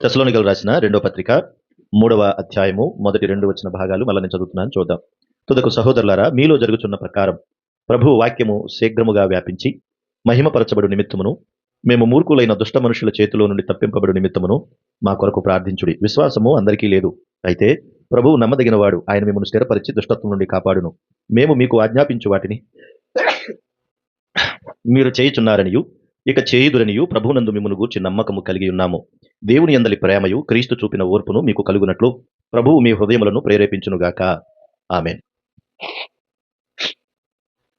తెస్సలోనికలు రాసిన రెండో పత్రిక 3వ అధ్యాయము మొదటి 2 వచ్చిన భాగాలు మళ్ళీ నేను చదువుతున్నాను, చూద్దాం. తుదకు సహోదరులారా, మీలో జరుగుచున్న ప్రకారం ప్రభువు వాక్యము శీఘ్రముగా వ్యాపించి మహిమపరచబడు నిమిత్తమును మేము మూర్ఖులైన దుష్ట మనుషుల చేతిలో నుండి తప్పింపబడు నిమిత్తమును మా కొరకు ప్రార్థించుడి. విశ్వాసము అందరికీ లేదు, అయితే ప్రభువు నమ్మదగినవాడు, ఆయన మిమ్మల్ని స్థిరపరిచి దుష్టత్వం నుండి కాపాడును. మేము మీకు ఆజ్ఞాపించు వాటిని మీరు చేయుచున్నారనియు ఇక చేయుదురనియు ప్రభువునందు మిమ్మల్ని గూర్చి నమ్మకము కలిగి ఉన్నాము. దేవుని యందలి ప్రేమయు క్రీస్తు చూపిన ఓర్పును మీకు కలుగునట్లు ప్రభువు మీ హృదయములను ప్రేరేపించునుగాక. ఆమేన్.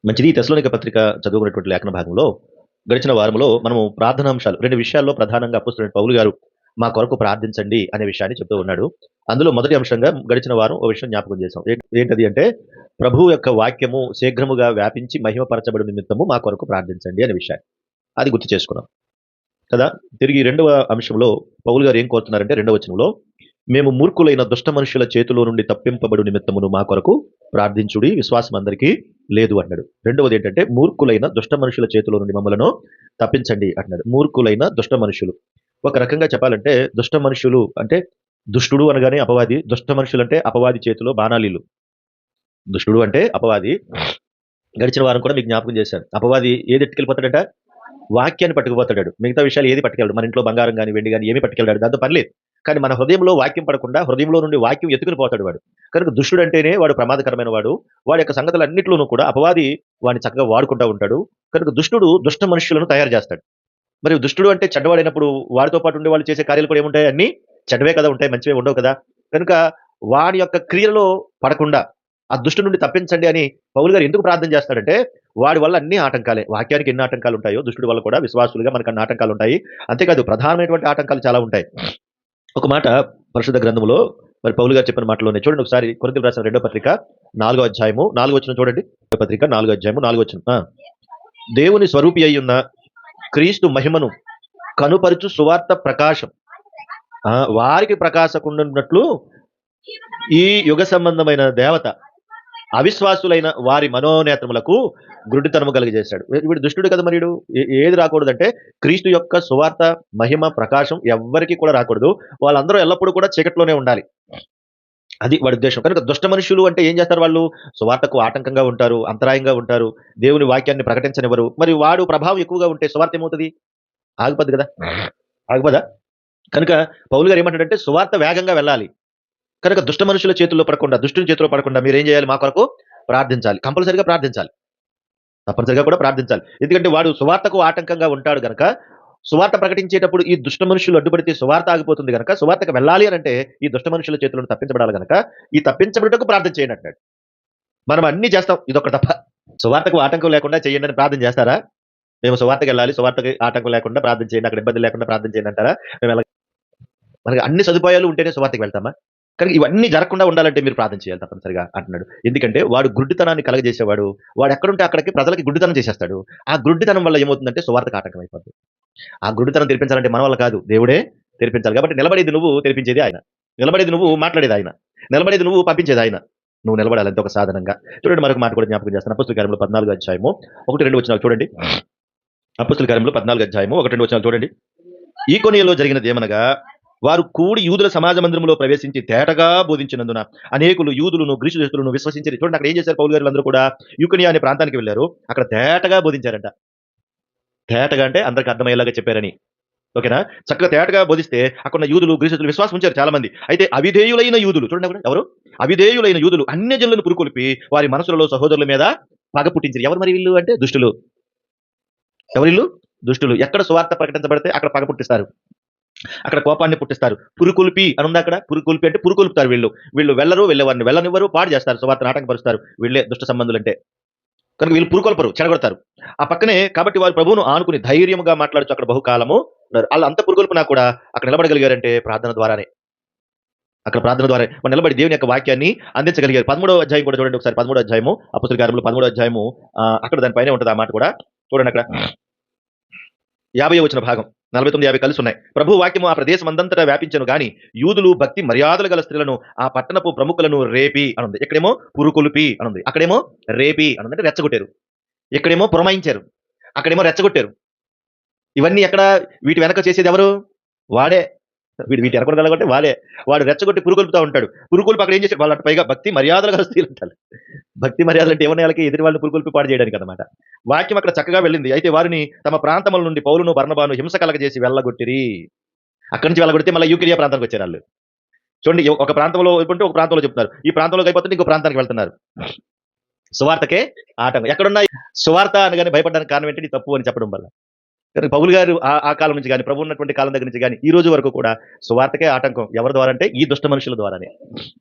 మంచిది. ఈ తెస్సలోనిక పత్రిక చదువుకున్నటువంటి లేఖన భాగంలో గడిచిన వారంలో మనము ప్రార్థనాంశాలు 2 విషయాల్లో ప్రధానంగా అపోస్తలుడైన పౌలు గారు మా కొరకు ప్రార్థించండి అనే విషయాన్ని చెప్తూ ఉన్నాడు. అందులో మొదటి అంశంగా గడిచిన వారం ఒక విషయం జ్ఞాపకం చేశాం. ఏంటది అంటే, ప్రభువు యొక్క వాక్యము శీఘ్రముగా వ్యాపించి మహిమపరచబడు నిమిత్తము మా కొరకు ప్రార్థించండి అనే విషయాన్ని అది గుర్తు చేసుకున్నాం కదా. తిరిగి రెండవ అంశంలో పౌలు గారు ఏం కోరుతున్నారంటే, 2వ వచనంలో మేము మూర్ఖులైన దుష్ట మనుషుల చేతిలో నుండి తప్పింపబడు నిమిత్తమును మా కొరకు ప్రార్థించుడి, విశ్వాసం అందరికీ లేదు అన్నాడు. రెండవది ఏంటంటే, మూర్ఖులైన దుష్ట మనుషుల చేతిలో నుండి మమ్మలను తప్పించండి అన్నాడు. మూర్ఖులైన దుష్ట మనుషులు, ఒక రకంగా చెప్పాలంటే దుష్ట మనుషులు అంటే దుష్టుడు అనగానే అపవాది, దుష్ట మనుషులు అంటే అపవాది చేతిలో బాణాలీలు. దుష్టుడు అంటే అపవాది. గడిచిన వారం కూడా మీకు జ్ఞాపకం చేశాను, అపవాది ఏది ఎట్టుకెళ్ళిపోతాడట? వాక్యాన్ని పట్టుకుపోతాడు. మిగతా విషయాలు ఏది పట్టుకెళ్ళాడు. మన ఇంట్లో బంగారం కానీ వెండి కానీ ఏమి పట్టుకెళ్ళాడు, దాంతో పర్లేదు. కానీ మన హృదయంలో వాక్యం పడకుండా హృదయంలో నుండి వాక్యం ఎత్తుకుని పోతాడు వాడు. కనుక దుష్టుడు అంటేనే వాడు ప్రమాదకరమైన వాడు. వాడి యొక్క సంగతులన్నింటిలోనూ కూడా అపవాది వాడిని చక్కగా వాడుకుంటూ ఉంటాడు. కనుక దుష్టుడు దుష్ట మనుషులను తయారు చేస్తాడు. మరి దుష్టుడు అంటే చెడ్డవాడైనప్పుడు వాడితో పాటు ఉండే వాళ్ళు చేసే కార్యాలు కూడా ఏముంటాయి? అన్ని చెడ్డవే కదా ఉంటాయి, మంచివే ఉండవు కదా. కనుక వాడి యొక్క క్రియలో పడకుండా ఆ దుష్టు నుండి తప్పించండి అని పౌలు గారు ఎందుకు ప్రార్థన చేస్తాడంటే, వాడి వల్ల అన్ని ఆటంకాలే. వాక్యానికి ఎన్ని ఆటంకాలు ఉంటాయో దుష్టుడి వల్ల కూడా విశ్వాసులుగా మనకు అన్ని ఆటంకాలు ఉంటాయి. అంతేకాదు, ప్రధానమైనటువంటి ఆటంకాలు చాలా ఉంటాయి. ఒక మాట పరిశుద్ధ గ్రంథంలో మరి పౌలు గారు చెప్పిన మాటలోనే చూడండి ఒకసారి. కొరింథీయులకు రాసిన 2వ పత్రిక 4వ అధ్యాయము 4వ వచనం చూడండి. పత్రిక 4వ అధ్యాయము 4వ వచనం. దేవుని స్వరూపి అయి ఉన్న క్రీస్తు మహిమను కనుపరుచు సువార్త ప్రకాశం వారికి ప్రకాశకుండున్నట్లు ఈ యుగ సంబంధమైన దేవత అవిశ్వాసులైన వారి మనోనేత్రములకు గుడ్డితనము కలిగజేశాడు. వీడు దుష్టుడు కదా. మరి ఏది రాకూడదంటే, క్రీస్తు యొక్క సువార్త మహిమ ప్రకాశం ఎవ్వరికి కూడా రాకూడదు. వాళ్ళందరూ ఎల్లప్పుడూ కూడా చీకట్లోనే ఉండాలి. అది వాడి ఉద్దేశం. కనుక దుష్ట మనుషులు అంటే ఏం చేస్తారు? వాళ్ళు సువార్తకు ఆటంకంగా ఉంటారు, అంతరాయంగా ఉంటారు, దేవుని వాక్యాన్ని ప్రకటించనివ్వరు. మరి వాడు ప్రభావం ఎక్కువగా ఉంటే సువార్త ఏమవుతుంది? ఆగిపోద్ది కదా, ఆగిపోదా? కనుక పౌలు గారు ఏమంటాడంటే, సువార్త వేగంగా వెళ్ళాలి. కనుక దుష్ట మనుషుల చేతుల్లో పడకుండా, దుష్టుని చేతిలో పడకుండా మీరేం చేయాలి? మా కొరకు ప్రార్థించాలి. కంపల్సరిగా ప్రార్థించాలి, తప్పనిసరిగా కూడా ప్రార్థించాలి. ఎందుకంటే వాడు సువార్తకు ఆటంకంగా ఉంటాడు గనక, సువార్త ప్రకటించేటప్పుడు ఈ దుష్ట మనుషులు అడ్డుపడితే సువార్త ఆగిపోతుంది గనక, సువార్తకు వెళ్ళాలి అని అంటే ఈ దుష్ట మనుషుల చేతులను తప్పించబడాలి గనక ఈ తప్పించబడటకు ప్రార్థన చేయండి అంటాడు. మనం అన్ని చేస్తాం, ఇదొక తప్ప. సువార్తకు ఆటంకం లేకుండా చేయండి అని ప్రార్థన చేస్తారా? మేము సువార్తకు వెళ్ళాలి, సువార్తకి ఆటంకం లేకుండా ప్రార్థన చేయండి, అక్కడ ఇబ్బంది లేకుండా ప్రార్థన చేయండి అంటారా? మనకి అన్ని సదుపాయాలు ఉంటేనే సువార్తకి వెళ్తామా? కానీ ఇవన్నీ జరగకుండా ఉండాలంటే మీరు ప్రార్థన చేయాలి తప్పనిసరిగా అంటున్నాడు. ఎందుకంటే వాడు గుడ్డితనాన్ని కలగజేసేవాడు. వాడు ఎక్కడుంటే అక్కడికి ప్రజలకి గుడ్డితనం చేసేస్తాడు. ఆ గుడ్డితనం వల్ల ఏమవుతుందంటే సువార్తకు ఆటంకం అయిపోతుంది. ఆ గుడ్డితనం తెరిపించాలంటే మన వల్ల కాదు, దేవుడే తెరిపించాలి. కాబట్టి నిలబడేది నువ్వు, తెరిపించేది ఆయన. నిలబడేది నువ్వు, మాట్లాడేది ఆయన. నిలబడేది నువ్వు, పంపించేది ఆయన. నువ్వు నిలబడాలి అంతే, ఒక సాధనంగా. చూడండి, మరొక మాట కూడా జ్ఞాపకం చేస్తాను. అపోస్తలుల కార్యములు 14వ అధ్యాయము 1-2 వచనాలు చూడండి. అపోస్తలుల కార్యములు 14వ అధ్యాయము 1-2 వచనాలు చూడండి. ఈకొనియలో జరిగినది ఏమనగా, వారు కూడి యూదుల సమాజ మందిరంలో ప్రవేశించి తేటగా బోధించినందున అనేకులు యూదులను గ్రీసు దేశస్తులను విశ్వసించారు. చూడండి, అక్కడ ఏం చేశారు? పౌలు గారు అందరూ కూడా యూకొనియ అనే ప్రాంతానికి వెళ్ళారు. అక్కడ తేటగా బోధించారంట. తేటగా అంటే అందరికి అర్థమయ్యేలాగా చెప్పారని. ఓకేనా? చక్కగా తేటగా బోధిస్తే అక్కడ యూదులు గ్రీసులు విశ్వాసం ఉంచారు చాలా మంది. అయితే అవిధేయులైన యూదులు, చూడండి అక్కడ ఎవరు? అవిధేయులైన యూదులు అన్యజనులను పురుకొల్పి వారి మనసులలో సహోదరుల మీద పగ పుట్టించారు. ఎవరు మరి వీళ్ళు అంటే? దుష్టులు. ఎవరిల్లు? దుష్టులు. ఎక్కడ సువార్త ప్రకటించబడితే అక్కడ పగ పుట్టిస్తారు, అక్కడ కోపాన్ని పుట్టిస్తారు. పురుకొల్పి అని ఉంది అక్కడ. పురుకొల్పి అంటే పురుకొల్పుతారు. వీళ్ళు వెళ్ళరు, వెళ్ళేవారిని వెళ్ళనివ్వరు, పాడు చేస్తారు, సువార్తను ఆటంకపరుస్తారు. వీళ్ళే దుష్ట సంబంధులు అంటే. కనుక వీళ్ళు పురుకొల్పరు, చెడగొడతారు. ఆ పక్కనే కాబట్టి వారు ప్రభువును ఆనుకుని ధైర్యంగా మాట్లాడుతూ అక్కడ బహుకాలము ఉన్నారు. వాళ్ళు అంత పురుకొల్పినా కూడా అక్కడ నిలబడగలిగారంటే ప్రార్థన ద్వారానే. అక్కడ ప్రార్థన ద్వారా నిలబడి దేవుని యొక్క వాక్యాన్ని అందించగలిగారు. 13వ అధ్యాయం కూడా చూడండి ఒకసారి. 13వ అధ్యాయము అపోస్తలుల కార్యములు 13వ అధ్యాయము అక్కడ దానిపైనే ఉంటుంది ఆ మాట కూడా చూడండి. అక్కడ 50వ వచన భాగం 49-50 కలిసి ఉన్నాయి. ప్రభు వాక్యము ఆ ప్రదేశం అందంతటా వ్యాపించను గాని యూదులు భక్తి మర్యాదలు గల స్త్రీలను ఆ పట్టణపు ప్రముఖులను రేపి అనుంది. ఇక్కడేమో పురుకొల్పి అనుంది, అక్కడేమో రేపి అనుంది. అంటే రెచ్చగొట్టారు. ఇక్కడేమో పురమాయించారు, అక్కడేమో రెచ్చగొట్టారు. ఇవన్నీ ఎక్కడ? వీటి వెనక చేసేది ఎవరు? వాడే. వీటి ఎరగొడగలగొట్టి వాడు రెచ్చగొట్టి పురుగొల్పుతా ఉంటాడు. పురుగొల్పి అక్కడ ఏం చేశాడు, వాళ్ళు అటు పైగా భక్తి మర్యాదలు గల స్త్రీలు అంటారు. భక్తి మర్యాదలు అంటే ఎవరిని వాళ్ళకి ఎదుటి వాళ్ళని పురుగొల్పి పాడు చేయడానికి అనమాట. వాక్యం అక్కడ చక్కగా వెళ్ళింది. అయితే వారిని తమ ప్రాంతముల నుండి పౌలును బర్నబాను హింస కలగజేసి వెళ్ళగొట్టిరి. అక్కడి నుంచి వెళ్ళగొడితే మళ్ళీ యూకిలియా ప్రాంతానికి వచ్చారు వాళ్ళు. చూడండి, ఒక ప్రాంతంలో అయిపోతే ఒక ప్రాంతంలో చెప్తున్నారు, ఈ ప్రాంతంలోకి అయిపోతే ఇంకో ప్రాంతానికి వెళ్తున్నారు. సువార్తకే ఆటంకం. ఎక్కడున్నాయి సువార్త అనగానే భయపడడానికి కారణం ఏంటి, తప్పు అని చెప్పడం వల్ల. కానీ పౌలు గారు ఆ కాలం నుంచి కానీ, ప్రభు ఉన్నటువంటి కాలం దగ్గర నుంచి కానీ ఈ రోజు వరకు కూడా సువార్తకే ఆటంకం. ఎవరి ద్వారా అంటే ఈ దుష్ట మనుషుల ద్వారానే.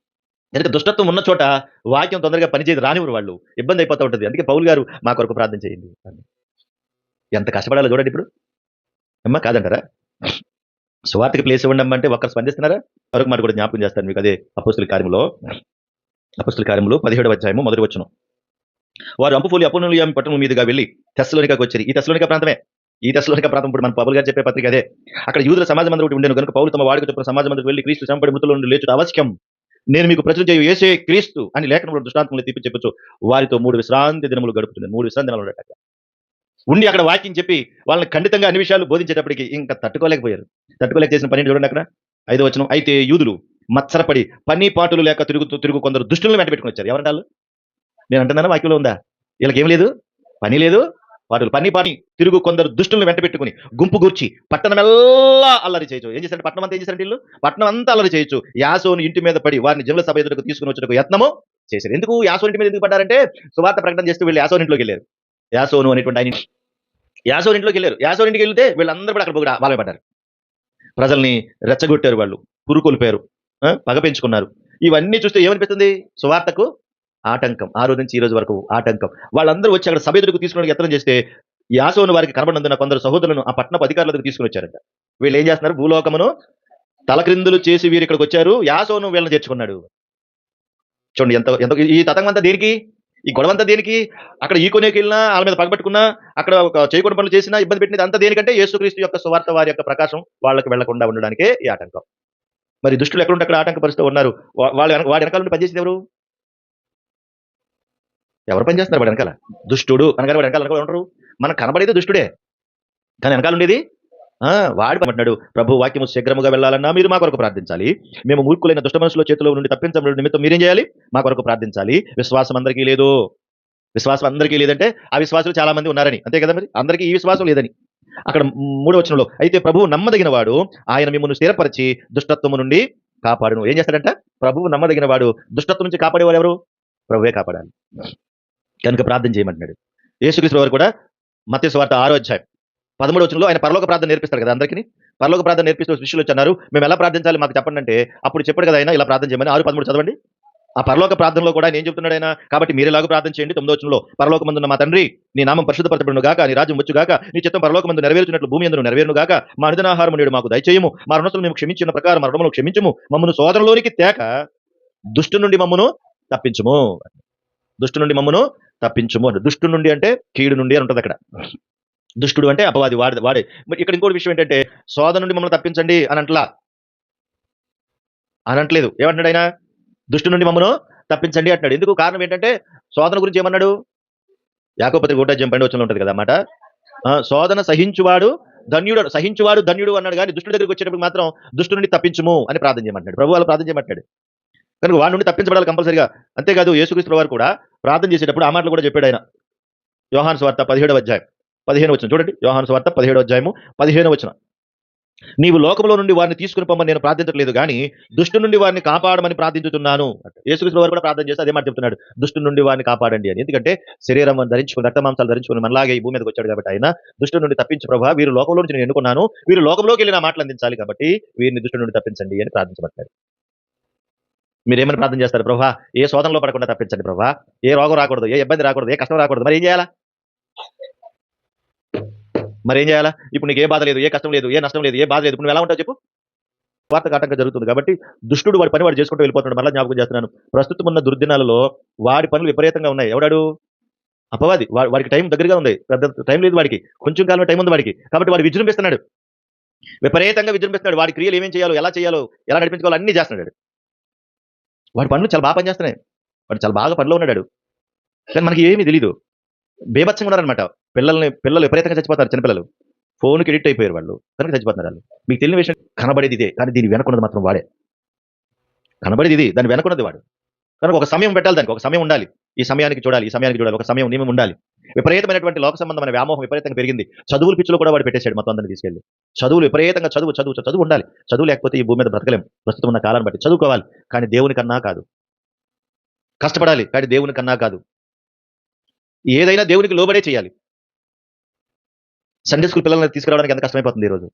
ఎందుకంటే దుష్టత్వం ఉన్న చోట వాక్యం తొందరగా పనిచేయదు, రానివ్వరు వాళ్ళు, ఇబ్బంది అయిపోతూ ఉంటుంది. అందుకే పౌలు గారు మా కొరకు ప్రార్థన చేయండి అని. ఎంత కష్టపడాలో చూడండి ఇప్పుడు. అమ్మా కాదంటారా? సువార్తకి ప్లేస్ ఇవ్వండి అమ్మ అంటే ఒక్కరు స్పందిస్తున్నారా? మరొక మాట కూడా జ్ఞాపకం చేస్తాను మీకు. అదే అపోస్తుల కార్యములో 17వ అధ్యాయము మొదటి వచనం. వారు అంపుఫోలి అపోలోనియ పట్టణం మీదుగా వెళ్ళి తెస్సలోనికకు వచ్చారు. ఈ తెస్సలోనిక ప్రాంతమే. ఈ తెస్సలోనిక ప్రాంతం ఇప్పుడు మన పౌలు గారు చెప్పే పత్రిక అదే. అక్కడ యూదుల సమాజ మందిరం ఒకటి ఉండేను కనుక పౌలు తమ వాడికి చెప్పిన సమాజ మందిరం వెళ్ళి క్రీస్తు చంపడి మృతుల నుండి లేచుట అవశ్యం, నేను మీకు ప్రచురణ చేయు యేసే క్రీస్తు అని లేఖనంలో దృష్టాంతంలో తిప్పి చెప్పొచ్చు. వారితో 3 విశ్రాంతి దినములు గడుపుతుంది. 3 విశ్రాంతి దినాలు ఉండట ఉండి అక్కడ వాక్యం చెప్పి వాళ్ళని ఖండితంగా అన్ని విషయాలు బోధించేటప్పటికి ఇంకా తట్టుకోలేక చేసిన పని చూడండి అక్కడ 5వ వచనం. అయితే యూదులు మత్సరపడి పని పాటులు లేక తిరుగు కొందరు దుష్టులను వెంట పెట్టుకుని వచ్చారు. ఎవరంటారు? నేను అంటున్నాను, వాక్యంలో ఉందా? వీళ్ళకి ఏం లేదు, పని లేదు, పాటులు పని తిరుగు కొందరు దుష్టులను వెంట పెట్టుకుని గుంపు గూర్చి పట్టణమెల్లా అల్లరి చేయొచ్చు. ఏం చేశారు? పట్టణం అంతా ఏం చేశారంటే వీళ్ళు పట్టణం అంతా అల్లరి చేయొచ్చు. యాసోను ఇంటి మీద పడి వారిని జనుల సభ ఎదురుకు తీసుకుని వచ్చేందుకు యత్నము చేశారు. ఎందుకు యాసోని ఇంటి మీద ఎందుకు పడ్డారంటే సువార్త ప్రకటన చేస్తూ వీళ్ళు యాసోని ఇంట్లోకి వెళ్ళారు. యాసోను అనేటువంటి ఆయన యాసోని ఇంట్లోకి వెళ్ళారు. యాసోని ఇంటికి వెళ్తే వీళ్ళందరూ కూడా అక్కడ వాళ్ళే పడ్డారు. ప్రజల్ని రెచ్చగొట్టారు, వాళ్ళు పురుకొల్పారు, పగ పెంచుకున్నారు. ఇవన్నీ చూస్తే ఏమనిపిస్తుంది? సువార్తకు ఆటంకం. ఆ రోజు నుంచి ఈ రోజు వరకు ఆటంకం. వాళ్ళందరూ వచ్చి అక్కడ సభ ఎదురుకు తీసుకోవడానికి యత్నం చేస్తే యాసోను వారికి కనబడినందున కొందరు సహోదరులను ఆ పట్టణపు అధికారులకు తీసుకుని వచ్చారంట. వీళ్ళు ఏం చేస్తున్నారు? భూలోకమును తలక్రిందులు చేసి వీరు ఇక్కడికి వచ్చారు. యాసోను వీళ్ళని చేర్చుకున్నాడు. చూడండి ఎంత ఎంత ఈ తతంగం అంతా దేనికి, ఈ గొడవంతా దేనికి? అక్కడ ఈ కొనేకి వెళ్ళినా, వాళ్ళ మీద పగబట్టుకున్నా, అక్కడ ఒక చేయకూడని పనులు చేసినా, ఇబ్బంది పెట్టినది అంతా దేనికంటే యేసుక్రీస్తు యొక్క సువార్త వారి యొక్క ప్రకాశం వాళ్ళకి వెళ్లకుండా ఉండడానికే ఈ ఆటంకం. మరి దుష్టులు ఎక్కడుంటే అక్కడ ఆటంకపరుస్తూ ఉన్నారు. వాడి వెనకాల నుండి పనిచేసేది ఎవరు పనిచేస్తున్నారు వాడి వెనకాల? దుష్టుడు అనగానే వాడి వెనకాల ఉంటారు. మనకు కనబడేది దుష్టుడే, కానీ వెనకాల ఉండేది వాడు అంటున్నాడు, ప్రభు వాక్యము శీఘ్రముగా వెళ్ళాలన్నా మీరు మా కొరకు ప్రార్థించాలి. మేము మూర్ఖులైన దుష్ట మనుషుల చేతిలో నుండి తప్పించబడిన నిమిత్తం మీరేం చేయాలి? మా కొరకు ప్రార్థించాలి. విశ్వాసం అందరికీ లేదంటే ఆ విశ్వాసులు చాలా మంది ఉన్నారని, అంతే కదా? మరి అందరికీ ఈ విశ్వాసం లేదని. అక్కడ 3వ వచనంలో, అయితే ప్రభువు నమ్మదగిన వాడు, ఆయన మిమ్మల్ని స్థిరపరిచి దుష్టత్వము నుండి కాపాడును. ఏం చేస్తాడంట? ప్రభువు నమ్మదగిన వాడు. దుష్టత్వం నుంచి కాపాడేవారు ఎవరు? ప్రభువే కాపాడాలి. కనుక ప్రార్థన చేయమంటున్నాడు. యేసుక్రీస్తు వారు కూడా మత్తయి సువార్త 6వ అధ్యాయం 13వ వచనంలో ఆయన పరలోక ప్రార్థన నేర్పిస్తారు కదా అందరికీ. పరలోక ప్రార్థన నేర్పిస్తూ శిష్యులు వచ్చి అన్నారు, మేము ఎలా ప్రార్థించాలి మాకు చెప్పండి అంటే, అప్పుడు చెప్పాడు కదా ఆయన ఇలా ప్రార్థన చేయమని. 6:13 చదవండి. ఆ పరలోక ప్రార్థనలో కూడా ఆయన ఏం చెప్తున్నాడు ఆయన? కాబట్టి మీరేలాగా ప్రార్థన చేయండి. 9వ వచనంలో, పరలోకమందున్న మా తండ్రి, నీ నామం పరిశుద్ధపరచబడును గాక, నీ రాజ్యం వచ్చు గాక, నీ చిత్తం పరలోకమందు నెరవేర్చినట్లు భూమి యందును నెరవేరును గాక, మా అనుదినాహారము నేడు మాకు దయచేయము, మా రుణస్తులు మేము క్షమించిన ప్రకారం మా రుణములను క్షమించుము, మమ్మను శోధనలోనికి తేక దుష్టు నుండి మమ్మను తప్పించుము. దుష్టు నుండి మమ్మను తప్పించుము. దుష్టు నుండి అంటే కీడు నుండి అని ఉంటుంది అక్కడ. దుష్టుడు అంటే అపవాది, వాడే. మరి ఇక్కడ ఇంకోటి విషయం ఏంటంటే, శోధన నుండి మమ్మల్ని తప్పించండి అని అనట్లేదు. ఏమంటున్నాడు ఆయన? దుష్టు నుండి మమ్మను తప్పించండి అంటున్నాడు. ఎందుకు? కారణం ఏంటంటే, శోధన గురించి ఏమన్నాడు? యాకోబు పత్రిక 1వ అధ్యాయం 12వ వచనంలో ఉంటుంది కదా అన్నమాట. శోధన సహించువాడు ధన్యుడు అన్నాడు, కానీ దుష్టుడి దగ్గరికి వచ్చేటప్పుడు మాత్రం దుష్టు నుండి తప్పించుము అని ప్రార్థన చేయమంటాడు. ప్రభు వాళ్ళు ప్రార్థన చేయమంటాడు. కనుక వాడి నుండి తప్పించబడాలి కంపల్సరిగా. అంతేకాదు యేసుక్రీస్తు వారు కూడా ప్రార్థన చేసేటప్పుడు ఆ మాటలు కూడా చెప్పాడు ఆయన. యోహాను సువార్త 17వ అధ్యాయం 15వ వచనం చూడండి. యోహాను సువార్త 17వ అధ్యాయము 15వ వచనం. నీవు లోకంలో నుండి వారిని తీసుకుని పొమ్మని నేను ప్రార్థించట్లేదు, కానీ దుష్టు నుండి వారిని కాపాడమని ప్రార్థించుతున్నాను. యేసుక్రీస్తు వారు కూడా ప్రార్థన చేస్తే అదే మాట చెప్తున్నాడు, దుష్టు నుండి వారిని కాపాడండి అని. ఎందుకంటే శరీరం ధరించుకుని రక్తమాంసాలు ధరించుకుని మనలాగే ఈ భూమి మీదకి వచ్చాడు కాబట్టి ఆయన దుష్టు నుండి తప్పించు ప్రభా, వీరు లోకంలో నుంచి నేను ఎన్నుకున్నాను, వీరు లోకంలోకి వెళ్ళి నా మాటలు అందించాలి, కాబట్టి వీరిని దుష్టు నుండి తప్పించండి అని ప్రార్థించబడతారు. మీరేమని ప్రార్థన చేస్తారు? ప్రభా, ఏ శోధనలో పడకుండా తప్పించండి ప్రభా, ఏ రోగం రాకూడదు, ఏ ఇబ్బంది రాకూడదు, ఏ కష్టం రాకూడదు. మరి ఏం చేయాలా? ఇప్పుడు నీకు ఏ బాధ లేదు, ఏ కష్టం లేదు, ఏ నష్టం లేదు, ఏ బాధ లేదు, ఇప్పుడు నువ్వు ఎలా ఉంటావు చెప్పు? వార్తకు ఆటంకం జరుగుతుంది కాబట్టి దుష్టుడు వాడి పని వాడు చేసుకుంటూ వెళ్ళిపోతున్నాడు. మళ్ళీ జ్ఞాపకం చేస్తున్నాను, ప్రస్తుతం ఉన్న దుర్దినాలలో వాడి పనులు విపరీతంగా ఉన్నాయి. ఎవడాడు? అపవాది. వాడికి టైం దగ్గరగా ఉంది, పెద్ద టైం లేదు వాడికి, కొంచెం కాలం టైం ఉంది వాడికి. కాబట్టి వాడు విజృంభిస్తున్నాడు, విపరీతంగా విజృంభిస్తున్నాడు. వాడి క్రియలు ఏమేం చేయాలో, ఎలా చేయాలో, ఎలా నడిపించుకోవాలో అన్ని చేస్తున్నాడు. వాడి పనులు చాలా బాగా పనిచేస్తున్నాయి, వాడు చాలా బాగా పనిలో ఉన్నాడు, కానీ మనకి ఏమీ తెలీదు. బేభత్సంగా ఉన్నారనమాట. పిల్లలు విపరీతంగా చచ్చిపోతారు, చిన్నపిల్లలు. ఫోన్కి ఎడిక్ట్ అయిపోయారు వాళ్ళు, కనుక చచ్చిపోతున్నారు వాళ్ళు. మీకు తెలియని విషయం, కనబడేది ఇదే, కానీ దీని వెనకున్నది మాత్రం వాడే. కనబడేది ఇది, దాని వెనకున్నది వాడు. కనుక ఒక సమయం పెట్టాలి, దానికి ఒక సమయం ఉండాలి. ఈ సమయానికి చూడాలి, ఈ సమయానికి చూడాలి, ఒక సమయం నియమం ఉండాలి. విపరీతమైనటువంటి లోక సంబంధమైన వ్యామోహం విపరీతంగా పెరిగింది. చదువుల పిచ్చిలో కూడా వాడు పెట్టేశాడు మొత్తం అందరిని తీసుకెళ్ళి. చదువులు విపరీతంగా, చదువు చదువు చదువు ఉండాలి. చదువు లేకపోతే ఈ భూమి మీద బ్రతకలేం. ప్రస్తుతం ఉన్న కాలాన్ని బట్టి చదువుకోవాలి, కానీ దేవుని కన్నా కాదు. కష్టపడాలి, కానీ దేవుని కన్నా కాదు. ఏదైనా దేవునికి లోబడే చేయాలి. సండే స్కూల్ పిల్లల్ని తీసుకురావడానికి ఎంత కష్టమైపోతుంది ఈ రోజు.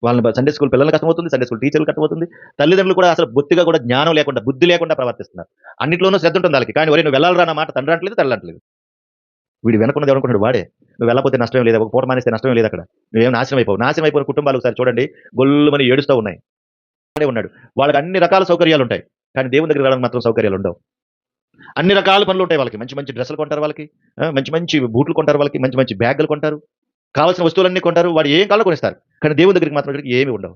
వాళ్ళని సండే స్కూల్ పిల్లలకి కష్టమవుతుంది, సండే స్కూల్ టీచర్లు కష్టమవుతుంది. తల్లిదండ్రులు కూడా అసలు బొత్తిగా కూడా జ్ఞానం లేకుండా, బుద్ధి లేకుండా ప్రవర్తిస్తున్నారు. అన్నిట్లోనూ శ్రద్ధ ఉంటుంది వాళ్ళకి, కానీ ఒరేయ్ నువ్వు వెళ్ళాలిరా అన్న మాట తండ్రి అంటలేదు, తల్లి అంటలేదు. వీడు వెనకున్నది ఎవరనుకుంటాడు వాడే. నువ్వు వెళ్ళకపోతే నష్టం లేదు, ఒక పూట మానేస్తే నష్టం లేదు. అక్కడ నువ్వేం నాశనం అయిపోవు. నాశనం అయిపోయిన కుటుంబాలు ఒకసారి చూడండి, గొల్లుమని ఏడుస్తూ ఉన్నాయి. ఉన్నాడు, వాళ్ళకి అన్ని రకాల సౌకర్యాలు ఉంటాయి, కానీ దేవుని దగ్గర రావడానికి మాత్రం సౌకర్యాలు ఉండవు. అన్ని రకాల పనులు ఉంటాయి వాళ్ళకి. మంచి మంచి డ్రెస్సులు కొంటారు వాళ్ళకి, మంచి మంచి బూట్లు కొంటారు వాళ్ళకి, మంచి మంచి బ్యాగులు కొంటారు, కావాల్సిన వస్తువులన్నీ కొంటారు, వాడు ఏం కావాలో కొనిస్తారు. కానీ దేవుని దగ్గరికి మాత్రం ఏమి ఉండవు.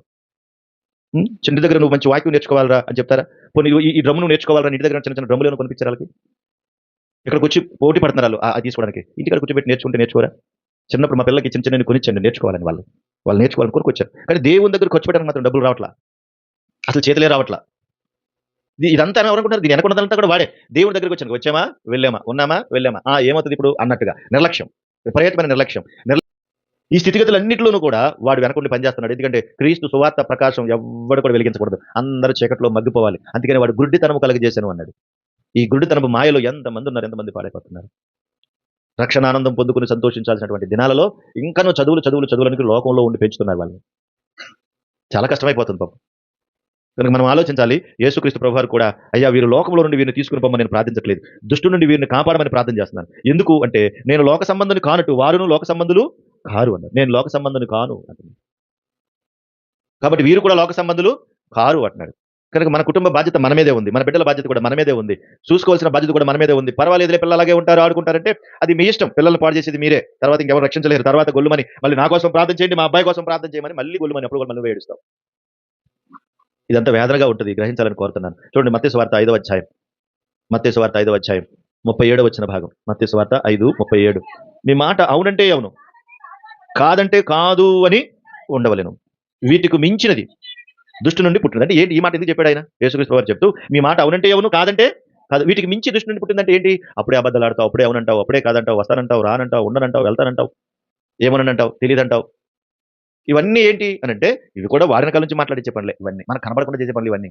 ఇంటి దగ్గర నువ్వు మంచి వాక్యం నేర్చుకోవాలరా అని చెప్తారా? పోనీ ఈ డ్రమ్ నువ్వు నేర్చుకోవాలరా, ఇంటి దగ్గర చిన్న చిన్న డ్రమ్ములు కొనిపించారు వాళ్ళకి. ఇక్కడికి వచ్చి పోటీ పడుతున్నారు అది తీసుకోవడానికి. ఇంటికాడ కూర్చోబెట్టి నేర్చుకోరా? చిన్నప్పుడు మా పిల్లలకి చిన్న చిన్న కొనిచ్చండి నేర్చుకోవాలని, వాళ్ళు నేర్చుకోవాలని కొనుక్కొచ్చారు. కానీ దేవుని దగ్గర ఖర్చు పెట్టడానికి మాత్రం డబ్బులు రావట్లా, అసలు చేతులే రావట్లా. ఇదంతా ఎవరనుకుంటారు? దీని వెనకున్నదంతా కూడా వాడే. దేవుడి దగ్గరికి వచ్చాను, వచ్చామా వెళ్ళామా, ఉన్నామా వెళ్ళామా, ఏమవుతుంది ఇప్పుడు అన్నట్టుగా నిర్లక్ష్యం, విపరీతమైన నిర్లక్ష్యం. ఈ స్థితిగతులన్నింటిలోనూ కూడా వాడు వెనకుండి పనిచేస్తున్నాడు. ఎందుకంటే క్రీస్తు సువార్త ప్రకాశం ఎవ్వడు కూడా వెలిగించకూడదు, అందరూ చీకట్లో మగ్గిపోవాలి. అందుకని వాడు గుడ్డితనము కలుగజేశాను అన్నాడు. ఈ గుడ్డితనపు మాయలో ఎంతమంది ఉన్నారు, ఎంతమంది పాడైపోతున్నారు. రక్షణ ఆనందం పొందుకుని సంతోషించాల్సినటువంటి దినాలలో ఇంకనూ చదువులనికి లోకంలో ఉండి పెంచుతున్నారు వాళ్ళు. చాలా కష్టమైపోతుంది పాపం. కనుక మనం ఆలోచించాలి. యేసుక్రీస్తు ప్రభువారు కూడా, అయ్యా వీరు లోకంలో నుండి వీరిని తీసుకుని పోమని నేను ప్రార్థించట్లేదు, దుష్టు నుండి వీరిని కాపాడమని ప్రార్థన చేస్తున్నాను. ఎందుకు అంటే నేను లోక సంబంధుని కానట్టు వారును లోక సంబంధులు కారు అన్నారు. నేను లోక సంబంధుని కాను అంటున్నాను, కాబట్టి వీరు కూడా లోక సంబంధులు కారు అంటున్నాడు. కనుక మన కుటుంబ బాధ్యత మన మీదే ఉంది, మన బిడ్డల బాధ్యత కూడా మన మీదే ఉంది, చూసుకోవాల్సిన బాధ్యత కూడా మన మీదే ఉంది. పర్వాలేదులే పిల్లలు అలాగే ఉంటారు, ఆడుకుంటారంటే అది మీ ఇష్టం. పిల్లల్ని పాడు చేసేది మీరే, తర్వాత ఇంకెవరు రక్షించలేరు. తర్వాత గొల్లుమని మళ్ళీ నా కోసం ప్రార్థన చేయండి, మా అబ్బాయి కోసం ప్రార్థన చేయమని మళ్ళీ గొల్లుమని అప్పుడు కూడా మళ్ళీ ఏడుస్తాం. ఇదంతా వేదనగా ఉంటుంది, గ్రహించాలని కోరుతున్నాను. చూడండి మత్తయి సువార్త 5వ అధ్యాయం, మత్తయి సువార్త 5వ అధ్యాయం 37వ వచన భాగం. మత్తయి సువార్త 5:37. మీ మాట అవునంటే అవును, కాదంటే కాదు అని ఉండవలెను. వీటికి మించినది దుష్టు నుండి పుట్టింది. అంటే ఏంటి ఈ మాట ఎందుకు చెప్పాడు ఆయన? యేసుక్రీస్తు వారు చెప్తూ మీ మాట అవునంటే అవును, కాదంటే కాదు, వీటికి మించి దుష్టు నుండి పుట్టిందంటే ఏంటి? అప్పుడే అబద్ధాలు ఆడతావు, అప్పుడే అవునంటావు, అప్పుడే కాదంటావు, వస్తానంటావు, రానంటావు, ఉండనంటావు, వెళ్తానంటావు, ఏమనంటావు, తెలియదంటావు. ఇవన్నీ ఏంటి అని అంటే ఇవి కూడా వాడిన కాల నుంచి మాట్లాడే పనులే. ఇవన్నీ మనకు కనబడకుండా చేసే పనులు ఇవన్నీ,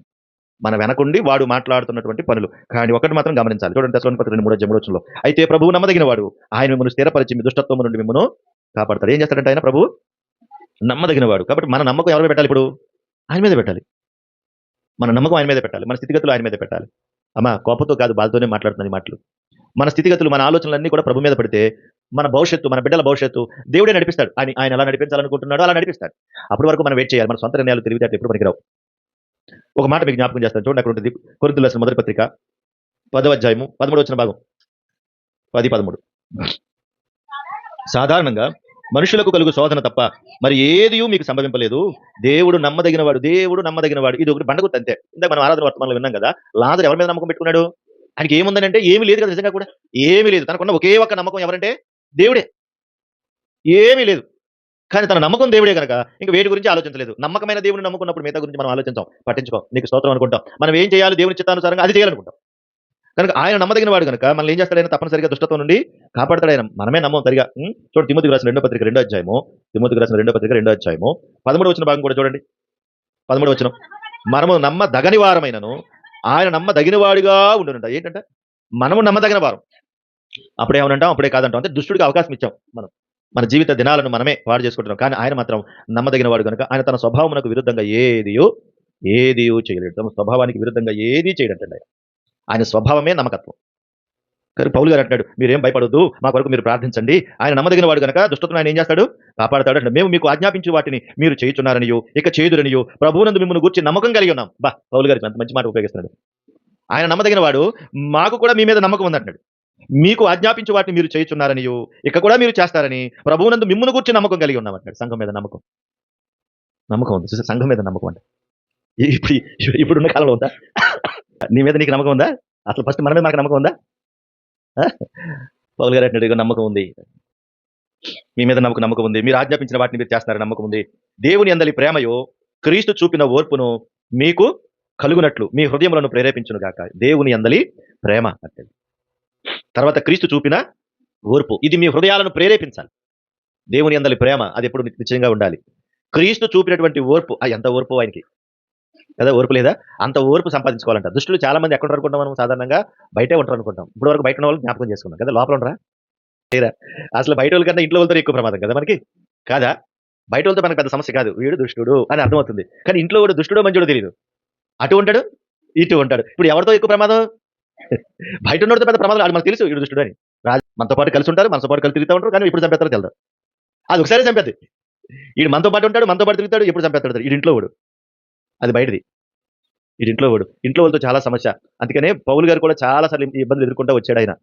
మన వెనకుండి వాడు మాట్లాడుతున్నటువంటి పనులు. కానీ ఒకటి మాత్రం గమనించాలి. చూడండి తెస్సలోనికైయులు 2:3 అయితే ప్రభువు నమ్మదగిన వాడు, ఆయన మిమ్మల్ని స్థిరపరిచి మీ దుష్టత్వము నుండి మిమ్మల్ని కాపాడతాడు. ఏం చేస్తాడంటే ఆయన ప్రభువు నమ్మదగిన వాడు. కాబట్టి మన నమ్మకం ఎవరి మీద పెట్టాలి? ఇప్పుడు ఆయన మీద పెట్టాలి. మన నమ్మకం ఆయన మీద పెట్టాలి, మన స్థితిగతులు ఆయన మీద పెట్టాలి. అమ్మా కోపంతో కాదు, బాధతోనే మాట్లాడుతున్న ఈ మాటలు. మన స్థితిగతులు, మన ఆలోచనలన్నీ కూడా ప్రభు మీద పెడితే మన భవిష్యత్తు, మన బిడ్డల భవిష్యత్తు దేవుడే నడిపిస్తాడు. ఆయన ఎలా నడిపించాలనుకుంటున్నాడో అలా నడిపిస్తాడు. అప్పటి వరకు మనం వెయిట్ చేయాలి. మన సొంత నిర్ణయాలు తెలివితేటలు ఎప్పుడు పనికిరావు. ఒక మాట మీకు జ్ఞాపకం చేస్తాను, చూడండి అక్కడ ఉంటుంది. కొరింథీయులకు రాసిన మొదటి పత్రిక 10వ అధ్యాయము 13వ వచన భాగం, 10-13. సాధారణంగా మనుషులకు కలుగు శోధన తప్ప మరి ఏదియూ మీకు సంభవింపలేదు. దేవుడు నమ్మదగినవాడు, దేవుడు నమ్మదగినవాడు. ఇది ఒకటి బండగుర్తు అంతే. ఇందాక మనం ఆరాధన వర్తమానంలో విన్నాం కదా, లాజరు ఎవరి మీద నమ్మకం పెట్టుకున్నాడు? ఆయనకి ఏముందని అంటే ఏమీ లేదు కదా, నిజంగా కూడా ఏమీ లేదు. తనకున్న ఒకే ఒక్క నమ్మకం ఎవరంటే దేవుడే, ఏమీ లేదు. కానీ తన నమ్మకం దేవుడే కనుక ఇంకా వేటి గురించి ఆలోచించలేదు. నమ్మకమైన దేవుని నమ్ముకున్నప్పుడు మిగతా గురించి మనం ఆలోచించాం, పట్టించుకోం. నీకు స్తోత్రం అనుకుంటాం. మనం ఏం చేయాలి దేవుని చిత్తానుసారంగా అది చేయాలనుకుంటాం. కనుక ఆయన నమ్మదగిన వాడు కనుక మనం ఏం చేస్తాడైనా తప్పనిసరిగా దుష్టత్వం నుండి కాపాడతాడు ఆయన. మనమే నమ్మం సరిగా. చూడండి తిమోతికి రాసిన 2వ పత్రిక 2వ అధ్యాయము, తిమోతికి రాసిన 2వ పత్రిక 2వ అధ్యాయము 13వ వచన భాగం కూడా చూడండి. 13వ వచనం, మనము నమ్మదగని వారమైనను ఆయన నమ్మదగిన వాడిగా ఉండునంట. ఏంటంట? మనము నమ్మదగిన వారం. అప్పుడేమనంటాం, అప్పుడే కాదంటాం. అంటే దుష్టుడికి అవకాశం ఇచ్చాం మనం. మన జీవిత దినాలను మనమే పాడు చేసుకుంటున్నాం. కానీ ఆయన మాత్రం నమ్మదగిన వాడు కనుక ఆయన తన స్వభావమునకు విరుద్ధంగా ఏదియో చేయలేడు. తమ స్వభావానికి విరుద్ధంగా ఏదీ చేయడంటండి. ఆయన స్వభావమే నమ్మకత్వం. కానీ పౌలు గారు అంటాడు, మీరేం భయపడొద్దు, మా కొరకు మీరు ప్రార్థించండి. ఆయన నమ్మదగిన వాడు కనుక దుష్టత్వం ఆయన ఏం చేస్తాడు? కాపాడతాడు అంటే మేము మీకు ఆజ్ఞాపించు వాటిని మీరు చేయుచున్నారనియో ఇక చేయుదురనియో ప్రభువునందు మిమ్మల్ని గూర్చి నమ్మకం కలిగి ఉన్నాం. పౌలు గారికి అంత మంచి మాట ఉపయోగిస్తున్నాడు. ఆయన నమ్మదగిన వాడు, మాకు కూడా మీ మీద నమ్మకం ఉందంటాడు. మీకు ఆజ్ఞాపించు వాటిని మీరు చేయుచున్నారనియో ఇక కూడా మీరు చేస్తారని ప్రభువునందు మిమ్మల్ని గూర్చి నమ్మకం కలిగి ఉన్నామంటాడు. సంఘం మీద నమ్మకం ఉంది. సంఘం మీద నమ్మకం అంటే ఇప్పుడున్న కాలంలో ఉందా? నీ మీద నీకు నమ్మకం ఉందా? అసలు ఫస్ట్ మన మీద మనకు నమ్మకం ఉందా? పౌలు గారు అంటున్నాడు, నమ్మకం ఉంది. మీ మీద నాకు నమ్మకం ఉంది, మీరు ఆజ్ఞాపించిన వాటిని మీరు చేస్తున్నారని నమ్మకం ఉంది. దేవుని యందలి ప్రేమయో క్రీస్తు చూపిన ఓర్పును మీకు కలుగునట్లు మీ హృదయములను ప్రేరేపించును గాక. దేవుని యందలి ప్రేమ అంటే తర్వాత క్రీస్తు చూపిన ఓర్పు, ఇది మీ హృదయాలను ప్రేరేపించాలి. దేవుని యందలి ప్రేమ అది ఎప్పుడు నిశ్చయంగా ఉండాలి. క్రీస్తు చూపినటువంటి ఓర్పు, ఎంత ఓర్పు ఆయనకి కదా, ఓర్పు లేదా? అంత ఓర్పు సంపాదించుకోవాలంట. దుష్టులు చాలా మంది ఎక్కడ అనుకుంటాం, మనం సాధారణంగా బయటే ఉంటారు అనుకుంటాం. ఇప్పుడు వరకు బయట ఉన్న వాళ్ళు జ్ఞాపకం చేసుకున్నాం కదా, లోపల ఉండరా లేరా? అసలు బయట వాళ్ళ కన్నా ఇంట్లో వాళ్ళతో ఎక్కువ ప్రమాదం కదా మనకి, కాదా? బయట వాళ్ళతో మనకు పెద్ద సమస్య కాదు, వీడు దుష్టుడు అని అర్థమవుతుంది. కానీ ఇంట్లో కూడా దుష్టుడో మంచోడో తెలియదు, అటు ఉంటాడు ఇటు ఉంటాడు. ఇప్పుడు ఎవరితో ఎక్కువ ప్రమాదం? బయట ఉన్నోడితో పెద్ద ప్రమాదం, అది మనకు తెలుసు వీడు దుష్టుడు అని. మనతో పాటు కలిసి ఉంటారు, మనతో పాటు కలిసి తిరుగుతూ ఉంటారు, కానీ ఎప్పుడు చంపేస్తారో తెలియదు. అది ఒకసారి చంపేది. వీడు మనతో పాటు ఉంటాడు, మనతో పాటు తిరుగుతాడు, ఎప్పుడు చంపేస్తాడు. వీడి ఇంట్లో వాడు, అది బయటది. వీడి ఇంట్లో వాడు, ఇంట్లో వాళ్ళతో చాలా సమస్య. అందుకనే పౌలు గారు కూడా చాలా సార్లు ఈ ఇబ్బందులు ఎదుర్కొంటూ వచ్చాడు ఆయన.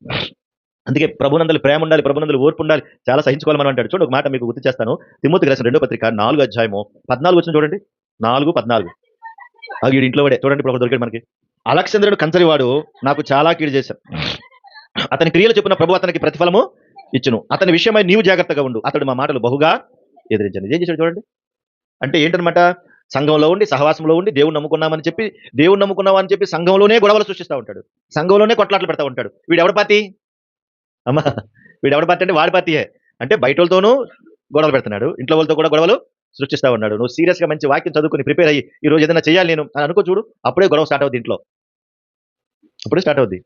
అందుకే ప్రభునందలి ప్రేమ ఉండాలి, ప్రభునందలి ఓర్పు ఉండాలి, చాలా సహించుకోవాలి మనం అంటాడు. చూడండి, ఒక మాట మీకు గుర్తు చేస్తాను. తిమోతికి రాసిన 2వ పత్రిక 4వ అధ్యాయము 14 వచ్చిన చూడండి. 4:14. వీడి ఇంట్లో వాడే చూడండి, ఇప్పుడు ఒకడు దొరికాడు మనకి. అలెగ్జాంద్రుడు కంచరివాడు నాకు చాలా కీడు చేశాడు, అతని క్రియలు చెప్పిన ప్రభు అతనికి ప్రతిఫలము ఇచ్చును, అతని విషయమై నీవు జాగ్రత్తగా ఉండు, అతడు మా మాటలు బహుగా ఎదిరించండి. ఏం చేశాడు చూడండి. అంటే ఏంటనమాట, సంఘంలో ఉండి సహవాసంలో ఉండి దేవుడు నమ్ముకున్నామని చెప్పి, దేవుడు నమ్ముకున్నామని చెప్పి సంఘంలోనే గొడవలు సృష్టిస్తూ ఉంటాడు, సంఘంలోనే కొట్లాట్లు పెడతా ఉంటాడు. వీడు ఎవడి పార్టీ అమ్మా? వీడు ఎవడి పార్టీ అంటే వాడి పార్టీయే. అంటే బయట వాళ్ళతోనూ గొడవలు పెడుతున్నాడు, ఇంట్లో వాళ్ళతో కూడా గొడవలు సృష్టిస్తా ఉన్నాడు. నువ్వు సీరియస్ గా మంచి వాక్యం చదువుకుని ప్రిపేర్ అయ్యి ఈ రోజు ఏదైనా చేయాలి నేను అని అనుకో చూడు, అప్పుడే గొడవ స్టార్ట్ అవుద్ది ఇంట్లో, అప్పుడే స్టార్ట్ అవుద్ది.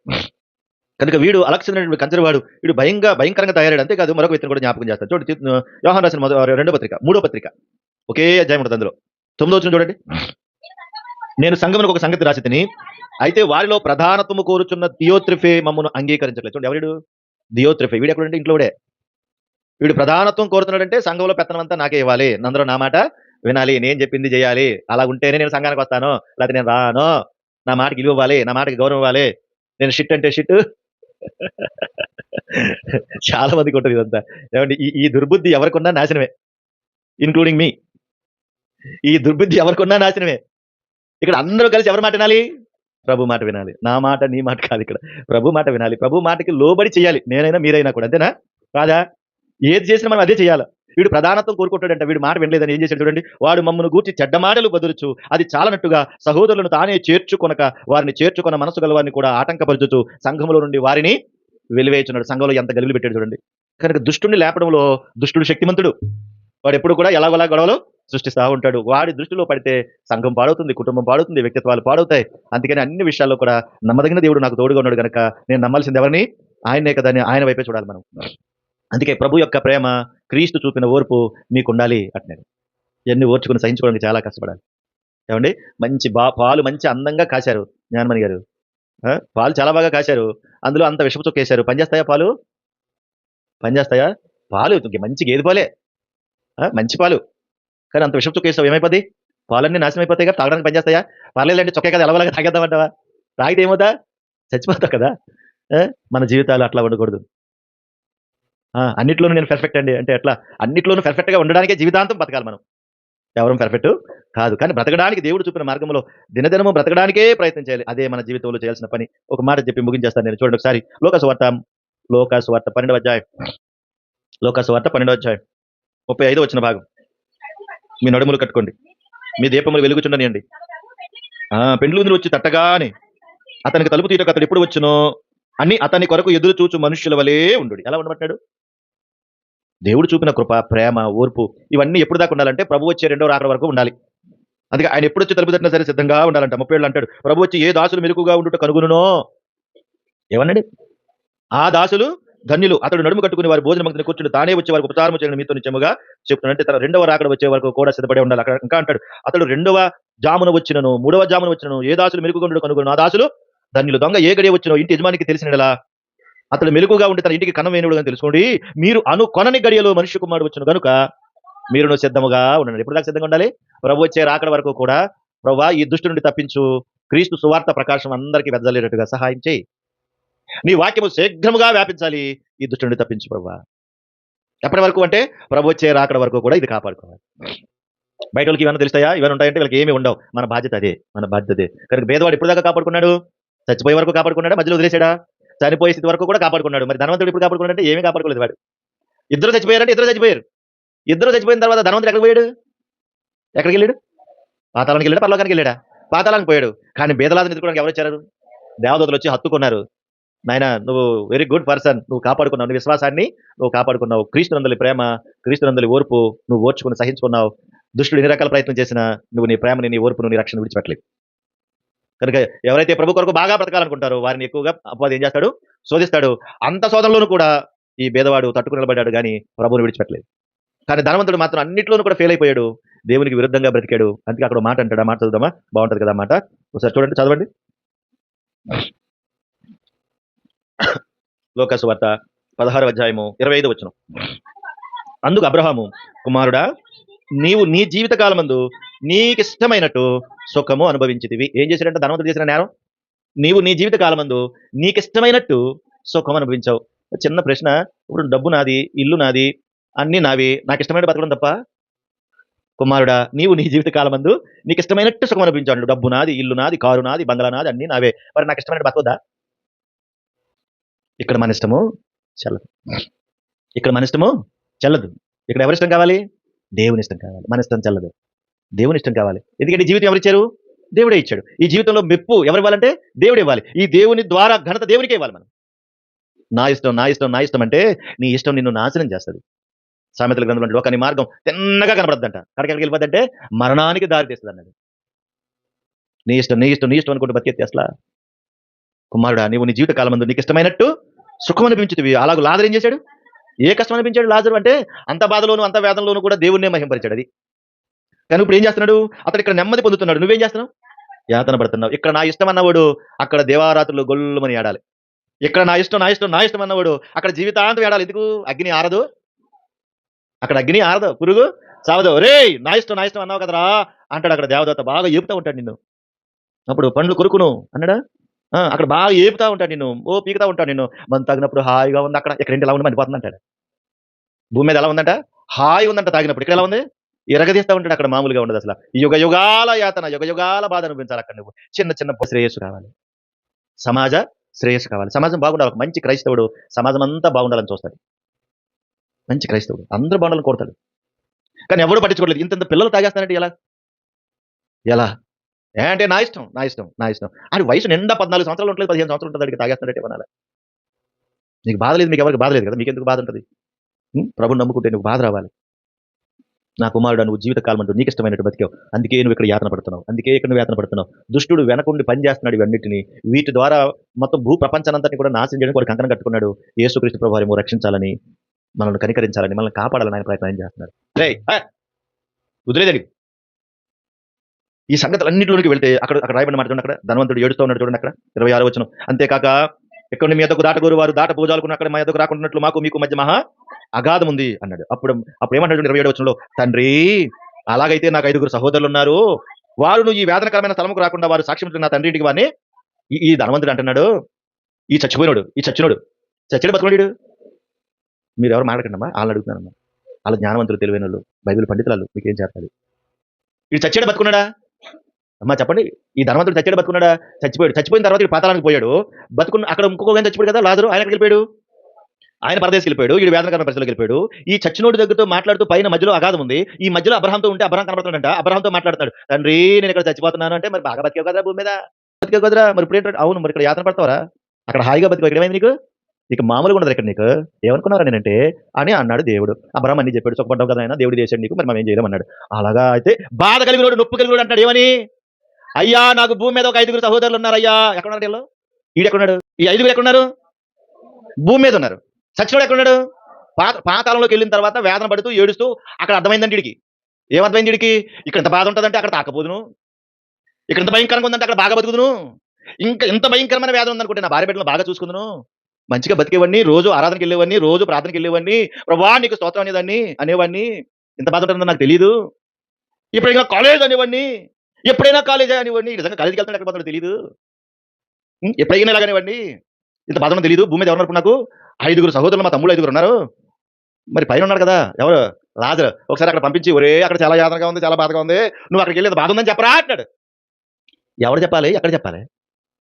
కనుక వీడు అలెగ్జాంద్రుడు కంచరివాడు, వీడు భయంకరంగా తయారాడు. అంతేకాదు మరొక వ్యక్తిని కూడా జ్ఞాపకం చేస్తాడు. చూడండి, యోహాను రాసిన 2వ పత్రిక 3వ పత్రిక ఒకే అధ్యాయం ఉంటుంది, అందులో 9వ వచనం చూడండి. నేను సంఘమునకు ఒక సంగతి రాసి తిని, అయితే వారిలో ప్రధానత్వము కోరుచున్న దియోత్రిఫే మమ్మను అంగీకరించలేదు. చూడండి, ఎవడు దియోత్రిఫే? వీడు ఎక్కడంటే ఇంట్లోడే. వీడు ప్రధానత్వం కోరుతున్నాడంటే సంఘంలో పెత్తనం అంతా నాకే ఇవ్వాలి, అందరూ నా మాట వినాలి, నేను చెప్పింది చేయాలి, అలా ఉంటేనే నేను సంఘానికి వస్తాను, లేకపోతే నేను రాను, నా మాటకి విలువ ఇవ్వాలి, నా మాటకి గౌరవం ఇవ్వాలి, నేను షిట్ అంటే షిట్. చాలా మందికి ఉంటుంది ఇదంతా. ఏమండి, ఈ దుర్బుద్ధి ఎవరికున్నా నాశనమే, ఇన్క్లూడింగ్ మీ. ఈ దుర్బుద్ధి ఎవరికున్నా నాశనమే. ఇక్కడ అందరూ కలిసి ఎవరి మాట వినాలి? ప్రభు మాట వినాలి. నా మాట నీ మాట కాదు, ఇక్కడ ప్రభు మాట వినాలి, ప్రభు మాటకి లోబడి చేయాలి, నేనైనా మీరైనా కూడా, అంతేనా కాదా? ఏది చేసినా మనం అదే చేయాలి. వీడు ప్రధానత్వం కోరుకుంటాడంట, వీడు మాట వినలేదని ఏం చేశాడు చూడండి. వాడు మమ్మను గూర్చి చెడ్డ మాటలు బదులుచు అది చాలనట్టుగా సహోదరులను తానే చేర్చుకొనక వారిని చేర్చుకున్న మనసు గల వారిని కూడా ఆటంకపరుచుతూ సంఘములో నుండి వారిని వెలివేయుచున్నాడు. సంఘంలో ఎంత గలిలు పెట్టాడు చూడండి. కనుక దుష్టుని లేపడంలో దుష్టుడు శక్తిమంతుడు. వాడు ఎప్పుడు కూడా ఎలాగోలా గొడవలు సృష్టిస్తూ ఉంటాడు. వాడి దృష్టిలో పడితే సంఘం పాడవుతుంది, కుటుంబం పాడవుతుంది, వ్యక్తిత్వాలు పాడవుతాయి. అందుకని అన్ని విషయాల్లో కూడా నమ్మదగిన దేవుడు నాకు తోడుగా ఉన్నాడు కనుక నేను నమ్మాల్సింది ఎవరిని? ఆయనే కదా, ఆయన వైపే చూడాలి మనం. అందుకే ప్రభు యొక్క ప్రేమ, క్రీస్తు చూపిన ఓర్పు మీకు ఉండాలి అంటున్నాడు. ఇవన్నీ ఓర్చుకుని సహించుకోవడానికి చాలా కష్టపడాలి. ఏమండి, మంచి పాలు మంచి అందంగా కాశారు జ్ఞానమణి గారు, పాలు చాలా బాగా కాశారు, అందులో అంత విషపు చొక్కేశారు. పనిచేస్తాయా పాలు? పనిచేస్తాయా? పాలు మంచి గేదె పాలే, మంచి పాలు, కానీ అంత విషపు చొక్కేస్తావు ఏమైపోద్ది? పాలన్నీ నాశనం అయిపోతాయి కదా, తాగడానికి పనిచేస్తాయా? పర్లేదంటే చొక్కే కదా, ఎలవలాగా తాగేద్దామంటావా? తాగితే ఏమవుతా? చచ్చిపోతావు కదా. మన జీవితాలు అట్లా ఉండకూడదు. అన్నిట్లోనూ నేను పర్ఫెక్ట్ అండి అంటే ఎట్లా? అన్నిట్లోనూ పర్ఫెక్ట్ గా ఉండడానికే జీవితాంతం బతకాలి మనం. ఎవరం పర్ఫెక్ట్ కాదు, కానీ బ్రతకడానికి దేవుడు చూపిన మార్గంలో దినదినము బ్రతకడానికే ప్రయత్నం చేయాలి. అదే మన జీవితంలో చేయాల్సిన పని. ఒక మాట చెప్పి ముగించేస్తాను నేను. చూడండి ఒకసారి లోకాసువార్త 12వ అధ్యాయం, లోకాసువార్త 12వ అధ్యాయం 35వ వచన భాగం. మీ నడుములు కట్టుకోండి, మీ దీపములు వెలుగుచుండనియండి. పెండ్లుందులు వచ్చి తట్టగానే అతనికి తలుపు తీయటకు అతడు ఎప్పుడు వచ్చునో అని అతని కొరకు ఎదురు చూచు మనుష్యుల వలే ఉండు. ఎలా ఉండమంటాడు? దేవుడు చూపిన కృప, ప్రేమ, ఓర్పు ఇవన్నీ ఎప్పుడు దాకా ఉండాలంటే ప్రభు వచ్చే 2వ రాకడ వరకు ఉండాలి. అందుకే ఆయన ఎప్పుడు వచ్చి తలుపు తట్టినా సరే సిద్ధంగా ఉండాలంట. 37 అంటాడు, ప్రభు వచ్చి ఏ దాసులు మెలకుగా ఉండుట కనుగొనునో ఏమన్నాడు? ఆ దాసులు ధన్యులు, అతడు నడుము కట్టుకుని వారి భోజన మందిని కూర్చుని తానే వచ్చే వారికి ఉపచారం చేయడం మీతో నిత్యముగా చెప్తున్నాడంటే తన 2వ రాకడ వచ్చే వరకు కూడా సిద్ధపడే ఉండాలి. అక్కడ ఇంకా అంటాడు, అతడు 2వ జామున వచ్చినను 3వ జామున వచ్చినను ఏ దాసులు మెలకుగా ఉండుట కనుగొను ఆ దాసులు ధన్యులు. దొంగ ఏ గడియ వచ్చినో ఇంటి యజమానికి తెలిసినలా అతడు మెలకుగా ఉంటే తన ఇంటికి కన్నం వేయనుడు అని తెలుసుకోండి. మీరు కొనని గడియలో మనిషి కుమారుడు వచ్చును కనుక మీరును సిద్ధముగా ఉండండి. ఎప్పుడు దాకా సిద్ధంగా ఉండాలి? ప్రభు వచ్చే రాకడ వరకు కూడా. ప్రభువా, ఈ దుష్టు నుండి తప్పించు, క్రీస్తు సువార్త ప్రకాశం అందరికీ వెదజల్లేటట్టుగా సహాయం చేయి, నీ వాక్యము శీఘ్రముగా వ్యాపించాలి, ఈ దుష్టు నుండి తప్పించు ప్రభువా. ఎప్పటి వరకు అంటే ప్రభు వచ్చే రాకడ వరకు కూడా ఇది కాపాడుకోవాలి. బయట వాళ్ళకి ఇవన్నీ తెలుస్తాయా? ఇవన్నీ ఉంటాయంటే వీళ్ళకి ఏమి ఉండవు. మన బాధ్యత అదే, మన బాధ్యత అదే. కనుక పేదవాడు ఎప్పుడు దాకా కాపాడుకున్నాడు? చచ్చిపోయే వరకు కాపాడుకున్నాడా? మధ్యలో వదిలేసాడా? చనిపోయే స్థితి వరకు కూడా కాపాడుకున్నాడు. మరి ధనవంతుడు ఇప్పుడు కాపాడుకున్నాడంటే ఏమీ కాపాడుకోలేదు వాడు. ఇద్దరు చచ్చిపోయారంటే ఇద్దరు చచ్చిపోయారు. ఇద్దరు చచ్చిపోయిన తర్వాత ధనవంతుడు ఎక్కడికి పోయాడు? ఎక్కడికి వెళ్ళాడు? పాతాళానికి వెళ్ళాడా? పరలోకానికి వెళ్ళాడా? పాతాళానికి పోయాడు. కానీ బేదలాదుని ఎదుర్కోవడానికి ఎవరు వచ్చారు? దేవదూతలు వచ్చి హత్తుకున్నారు. నాయన నువ్వు వెరీ గుడ్ పర్సన్, నువ్వు కాపాడుకున్నావు, నీ విశ్వాసాన్ని నువ్వు కాపాడుకున్నావు, క్రీస్తునందలి ప్రేమ, క్రీస్తునందలి ఓర్పు నువ్వు ఓర్చుకుని సహించుకున్నావు. దుష్టుడు ఎన్ని రకాల ప్రయత్నం చేసినా నువ్వు నీ ప్రేమని, నీ ఓర్పును, నీ రక్షణ విడిచిపెట్టలేదు. కనుక ఎవరైతే ప్రభు కొరకు బాగా బ్రతకాలనుకుంటారో వారిని ఎక్కువగా అపవాది ఏం చేస్తాడు? శోధిస్తాడు. అంత శోధనలోనూ కూడా ఈ భేదవాడు తట్టుకు నిలబడ్డాడు కానీ ప్రభువుని విడిచిపెట్టలేదు. కానీ ధనవంతుడు మాత్రం అన్నిట్లోనూ కూడా ఫెయిల్ అయిపోయాడు, దేవునికి విరుద్ధంగా బ్రతికాడు. అందుకే అక్కడ మాట అంటాడు, ఆ మాట చదువుదామా? బాగుంటది కదా మాట, ఒకసారి చూడండి, చదవండి. లోకాసు వార్త 16వ అధ్యాయము 25వ వచనం. అందుకు అబ్రహాము, కుమారుడా, నీవు నీ జీవిత కాలమందు నీకిష్టమైనట్టు సుఖము అనుభవించితివి. ఏం చేశాడంటే ధనవంతుడు చేసిన నేరం? నీవు నీ జీవిత కాలమందు నీకిష్టమైనట్టు సుఖం అనుభవించావు. చిన్న ప్రశ్న, ఇప్పుడు డబ్బు నాది, ఇల్లు నాది, అన్ని నావి, నాకు ఇష్టమైన బతకడం తప్ప? కుమారుడా, నీవు నీ జీవిత కాలమందు నీకు ఇష్టమైనట్టు సుఖం అనుభవించాడు. డబ్బు నాది, ఇల్లు నాది, కారు నాది, బంగ్లా నాది, అన్ని నావే, మరి నాకు ఇష్టమైన బతకదా? ఇక్కడ మన ఇష్టము చెల్లదు. ఇక్కడ మన ఇష్టము చెల్లదు. ఇక్కడ ఎవరి ఇష్టం కావాలి? దేవుని ఇష్టం కావాలి. మన ఇష్టం చెల్లదు, దేవుని ఇష్టం కావాలి. ఎందుకంటే ఈ జీవితం ఎవరిచ్చారు? దేవుడే ఇచ్చాడు. ఈ జీవితంలో మెప్పు ఎవరు ఇవ్వాలంటే దేవుడు ఇవ్వాలి. ఈ దేవుని ద్వారా ఘనత దేవునికే ఇవ్వాలి. మనం నా ఇష్టం, నా ఇష్టం, నా ఇష్టం అంటే నీ ఇష్టం నిన్ను నాశనం చేస్తుంది. సామెతల గ్రంథంలో ఒకని మార్గం తిన్నగా కనబడద్దంట, అక్కడికి వెళ్ళిపోద్దంటే మరణానికి దారి తీస్తుంది అన్నది. నీ ఇష్టం, నీ ఇష్టం, నీ ఇష్టం అనుకుంటూ బతికేస్తే అసలు. కుమారుడా, నీవు నీ జీవిత కాలం ముందు నీకు ఇష్టమైనట్టు సుఖం అనిపించుతుంది. అలాగే లాజరు ఏం చేశాడు? ఏ కష్టం అనిపించాడు లాజరు అంటే? అంత బాధలోను అంత వేదనలోను కూడా దేవుణ్ణే మహింపరిచాడు. అది కానీ ఇప్పుడు ఏం చేస్తున్నాడు? అతడు ఇక్కడ నెమ్మది పొందుతున్నాడు, నువ్వేం చేస్తున్నావు? యాతన పడుతున్నావు. ఇక్కడ నా ఇష్టం అన్నవాడు అక్కడ దేవారాత్రులు గొల్లుమని ఏడాలి. ఇక్కడ నా ఇష్టం, నా ఇష్టం, నా ఇష్టం అన్నవాడు అక్కడ జీవితాంతం ఏడాలి. ఎందుకు? అగ్ని ఆరదు, అక్కడ అగ్ని ఆరదు, పురుగు సావదు. రే నా ఇష్టం, నా ఇష్టం అన్నావు కదరా అంటాడు అక్కడ దేవదత్త. బాగా ఏపుతా ఉంటాడు నిన్ను. అప్పుడు పండ్లు కొరుకును అన్నాడా? అక్కడ బాగా ఏపుతా ఉంటాడు నిన్ను, ఓ పీకుతా ఉంటాడు నిన్ను. మనం తాగినప్పుడు హాయిగా ఉంది, అక్కడ ఎక్కడేంటి ఎలా ఉంది మండిపోతుంది అంటాడు. భూమి మీద ఎలా ఉందంట? హాయి ఉందంట తాగినప్పుడు. ఇక్కడ ఎలా ఉంది? ఎరగదీస్తా ఉంటాడు. అక్కడ మామూలుగా ఉండదు అసలు. యుగ యుగాల యాతన, యుగ యుగాల బాధ అనిపించాలి అక్కడ. నువ్వు చిన్న చిన్న శ్రేయస్సు కావాలి, సమాజ శ్రేయస్సు కావాలి, సమాజం బాగుండాలి. ఒక మంచి క్రైస్తవుడు సమాజం అంతా బాగుండాలని చూస్తాడు. మంచి క్రైస్తవుడు అందరూ బాగుండాలని కోరుతాడు. కానీ ఎవడు పట్టించుకోలేదు. ఇంత పిల్లలు తాగేస్తానంటే ఎలా? ఎలా అంటే నా ఇష్టం, నా ఇష్టం, నా ఇష్టం అని వయసు నిండా 14 సంవత్సరాలు ఉంటుంది, 15 సంవత్సరాలు ఉంటుంది, అడిగి తాగేస్తానంటే ఏమనాలి? నీకు బాధ లేదు, మీకు ఎవరికి బాధ లేదు కదా, మీకు ఎందుకు బాధ ఉంటుంది? ప్రభుని నమ్ముకుంటే నువ్వు బాధ రావాలి. నా కుమారుడు, నువ్వు జీవితకాలం అంటూ నీకు ఇష్టమైనట్టు బతికావు, అందుకే నువ్వు ఇక్కడ యాతన పడుతున్నావు, అందుకే ఇక్కడ నువ్వు యాతన పడుతున్నావు. దుష్టుడు వెనకుండి పని చేస్తున్నాడు ఇవన్నిటిని. వీటి ద్వారా మొత్తం భూ ప్రపంచానంతని కూడా నాశనం చేయడానికి కూడా కంకణం కట్టుకున్నాడు. యేసుక్రీస్తు ప్రభువారేమో రక్షించాలని, మనల్ని కనికరించాలని, మనల్ని కాపాడాలని ఆయన ప్రయత్నం చేస్తున్నాడు. వదిలేదండి. ఈ సంగతులన్నింటిలోనికి వెళ్తే అక్కడ రాయబడిన మాట చూడండి. అక్కడ ధనవంతుడు ఏడుస్తూ ఉన్నాడు చూడండి, అక్కడ 26వ వచనం. అంతేకాక ఎక్కడ మీ ఎద్దకు దాటగోరు వారు దాట పూజాలకు అక్కడ మా ఎద్దకు రాకుండాట్లు మాకు మీకు మధ్య మహా అగాధం ఉంది అన్నాడు. అప్పుడు ఏమంటాడు 27వ వచనంలో? తండ్రి, అలాగైతే నాకు 5గురు సహోదరులు ఉన్నారు, వారు ఈ వేదనకరమైన స్థలముకు రాకుండా వారు సాక్ష్యం నా తండ్రి ఇంటికి వారిని. ఈ ధనవంతుడు అంటున్నాడు, ఈ చచ్చిపోయినాడు, ఈ చచ్చినోడు, చచ్చాడు బతుకున్నాడు. మీరు ఎవరు మాట్లాడకండమ్మా, వాళ్ళని అడుగుతున్నానమ్మా. వాళ్ళ జ్ఞానవంతులు, తెలివైన వాళ్ళు, బైబిల్ పండితులు, మీకేం చేస్తారు? ఇది చచ్చాడు బతుకున్నాడా అమ్మా చెప్పండి? ఈ ధనవంతుడు చచ్చాడు బతుకున్నాడా? చచ్చిపోయాడు. చచ్చిపోయిన తర్వాత పాతాళానికి పోయాడు. బతుకున్న అక్కడ ఇంకొక చచ్చిపోయాడు కదా లాజరు, ఆయన ఎక్కడికి వెళ్ళిపోయాడు? ఆయన పరదేశికి వెళ్ళిపోయాడు. ఈ వేదనకరమైన పరిస్థితులకు వెళ్ళిపోయాడు. ఈ చచ్చినోడి దగ్గరతో మాట్లాడుతూ పైన మధ్యలో అగాధం ఉంది. ఈ మధ్యలో అబ్రహాంతో ఉంటే అబ్రహాం కనబడుతున్నాడంట. అబ్రహాంతో మాట్లాడుతున్నాడు, తండ్రి నేను ఇక్కడ చచ్చిపోతున్నాను అంటే. మరి బాగా బతికావు కదరా భూమి మీద, బతికావు కదరా, మరి ఇప్పుడు ఏంటంటే అవును, మరి ఇక్కడ యాతన పడతావరా? అక్కడ హాయిగా బతికావు, ఇక్కడ ఏమైంది నీకు? ఇక మామూలుగా ఉండదు ఇక్కడ నీకు. ఏమనుకున్నారా నేనంటే అని అన్నాడు దేవుడు. అబ్రహాం అన్ని చెప్పాడు, సుఖపడ్డావు కదా ఆయన, దేవుడు చేశాడు నీకు, మరి మనం ఏం చేయలేం అన్నాడు. అలాగా అయితే బాధ కలిగినోడు, నొప్పు కలిగినోడు అంటాడు ఏమని? అయ్యా నాకు భూమి మీద ఒక 5గురు సహోదరులు ఉన్నారు అయ్యా. ఎక్కడున్నారు వీళ్ళు? ఈడెక్కడున్నాడు? ఈ 5గురు ఎక్కడున్నారు? భూమి మీద ఉన్నారు. సచ్చినోడు ఎక్కడున్నాడు? పాతాళంలోకి వెళ్ళిన తర్వాత వేదన పడుతూ ఏడుస్తూ అక్కడ అర్థమైందండి వీడికి. ఏమర్థమైంది వీడికి? ఇక్కడ ఇంత బాధ ఉంటుందంటే అక్కడ తాకపోదును, ఇక్కడ ఇంత భయంకరంగా ఉందంటే అక్కడ బాగా బతుకుదును, ఇంకా ఇంత భయంకరమైన వేదన ఉందనుకుంటే నా భార్య బిడ్డలు బాగా చూసుకుందును, మంచిగా బతికేవాడిని, రోజు ఆరాధనకి వెళ్ళేవాడిని, రోజు ప్రార్థనకి వెళ్ళేవాడిని, ప్రభా నీకు స్తోత్రం అనేవాడిని. ఇంత బాధ ఉంటుందో నాకు తెలియదు. ఇప్పుడు ఇంకా కాలేజ్ అనేవాడిని, ఎప్పుడైనా కాలేజ్ అనేవాడిని. నిజంగా కాలేజీకి వెళ్తాను ఎక్కడ పోతాడో తెలియదు. ఎప్పుడైనా ఇలాగనేవాడిని. ఇంత బాధ తెలియదు. భూమి మీద ఎవరున్నారు నాకు? 5గురు సహోదరులు, మా తమ్ముళ్ళు 5గురు ఉన్నారు. మరి పైన ఉన్నారు కదా ఎవరు? లాజరు. ఒకసారి అక్కడ పంపించి, ఒరే అక్కడ చాలా యాతనగా ఉంది, చాలా బాధగా ఉంది, నువ్వు అక్కడికి వెళ్ళేది బాధ ఉందని చెప్పరా అంటాడు. ఎవరు చెప్పాలి? ఎక్కడ చెప్పాలి?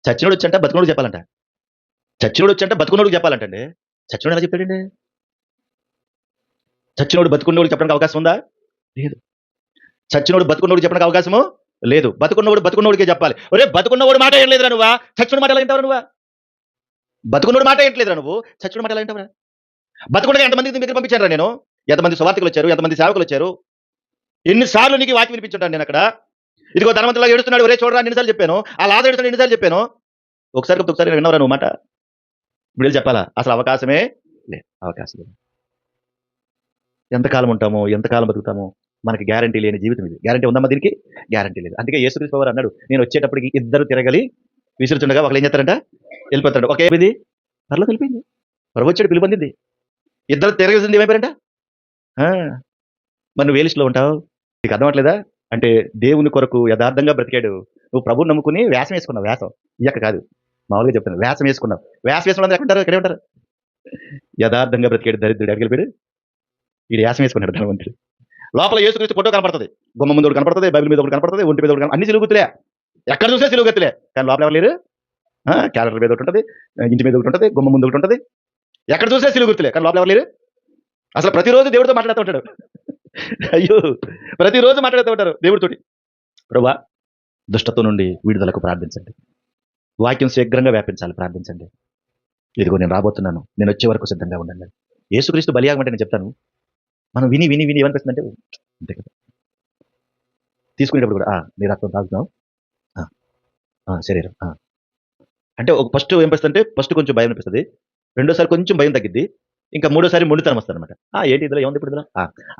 చచ్చినోడు వచ్చంట బతుకునోడు చెప్పాలంట. చచ్చినోడు వచ్చంట బతుకునోడు చెప్పాలంటండి. చచ్చినోడు ఎలా చెప్పాడండి? చచ్చినోడు బతుకున్నోడికి చెప్పడానికి అవకాశం ఉందా? లేదు. చచ్చినోడు బతుకున్నోడికి చెప్పడానికి అవకాశము లేదు. బతుకున్నోడు బతుకున్నోడికే చెప్పాలి. ఒరే బతుకున్నవాడు మాట ఏం లేదురా నువ్వా? చచ్చినోడి మాట ఎలా వింటావురా నువ్వా? బతుకున్నోడి మాట ఏంట్లేదురా నువ్వు? చచ్చినోడి మాట ఎలా వింటావురా? బతుకుండగా ఎంతమందికి నీ దగ్గరికి పంపించానురా నేను? ఎంతమంది సువార్తికులొచ్చారు? ఎంతమంది సేవకులొచ్చారు? ఎన్ని సార్లు నీకు ఈ వాక్యం వినిపించుంటాను నేనక్కడ. ఇదిగో ధనవంతుడిలాగా ఏడుస్తున్నాడు. ఒరేయ్ చూడరా ఎన్ని సార్లు చెప్పాను. ఆ లాజరు ఏడుస్తున్నాడు ఎన్ని సార్లు చెప్పాను. ఒకసారి కాకపోతే ఒకసారి విన్నావురా నువ్వు మాట? ఇప్పుడు వెళ్ళి చెప్పాలా? అసలు అవకాశమే లేదు. అవకాశం లేదు. ఎంతకాలం ఉంటామో, ఎంతకాలం బతుకుతామో మనకి గ్యారంటీ లేని జీవితం ఇది. గ్యారంటీ ఉందమ్మా దీనికి? గ్యారంటీ లేదు. అందుకే యేసుక్రీస్తు ప్రభువారు అన్నాడు, నేను వచ్చేటప్పటికి ఇద్దరు తిరగలి విసురుతుండగా ఒకళ్ళు ఏం చేస్తారంట? వెళ్ళిపోతారంట. ఒక ఏమైంది? పరలోకి వెళ్ళిపోయింది. ప్రభు వచ్చాడు, పిలుపు పొందింది. ఇద్దరు తిరగలిసింది ఏమైపోయారంట? ఆ! మరి నువ్వు ఏ లిస్ట్‌లో ఉంటావు? నీకు అర్థం అవ్వట్లేదా? అంటే దేవుని కొరకు యథార్థంగా బ్రతికాడు. నువ్వు ప్రభువుని నమ్ముకుని వేషం వేసుకున్నావు. వేషం. ఇయ్యక కాదు. మామూలుగా చెప్తాను. వేషం వేసుకున్నావు. వేషం వేసుకున్న ఎక్కడుంటారు? ఇక్కడే ఉంటారు. యథార్థంగా బ్రతికాడు దరిద్రుడు. ఎక్కడికి వెళ్ళిపోయాడు? ఈడు వేషం వేసుకున్నాడు ధనవంతుడు. లోపల యేసుక్రీస్తు ఫోటో కనపడుతుంది. గుమ్మ ముందు ఒకటి కనపడుతుంది. బైబిల్ మీద ఒకటి కనపడుతుంది. ఒంటి మీద ఒకటి అన్ని సిలువ గుర్తులే. ఎక్కడ చూసినా సిలువ గుర్తులే. కానీ లోపల ఎవరు లేరు? క్యాలెండర్ మీద ఒకటి ఉంటుంది. ఇంటి మీద ఒకటి ఉంటుంది. గుమ్మ ముందు ఒకటి ఉంటుంది. ఎక్కడ చూసినా సిలువ గుర్తులే. కానీ లోపల ఎవరు లేరు? అసలు ప్రతిరోజు దేవుడితో మాట్లాడుతూ ఉంటాడు. అయ్యో! ప్రతిరోజు మాట్లాడుతూ ఉంటారు దేవుడితోటి. ప్రభువా దుష్టత్వం నుండి విడుదలకు ప్రార్థించండి. వాక్యం శీఘ్రంగా వ్యాపించాలి ప్రార్థించండి. ఇదిగో నేను రాబోతున్నాను. నేను వచ్చే వరకు సిద్ధంగా ఉండండి. యేసుక్రీస్తు బలియాగం అంటే నేను చెప్తాను. మనం విని విని విని ఏమనిపిస్తుందంటే అంతే కదా. తీసుకునేటప్పుడు కూడా నీ రక్తం తాగుతున్నావు. ఆ, శరీరం అంటే ఒక ఫస్ట్ ఏమనిపిస్తుందంటే ఫస్ట్ కొంచెం భయం అనిపిస్తుంది. రెండోసారి కొంచెం భయం తగ్గిద్ది. ఇంకా మూడోసారి మొండితనం వస్తుంది అనమాట. ఏంటి ఇందులో ఏముంది ఇప్పుడు ఇందులో?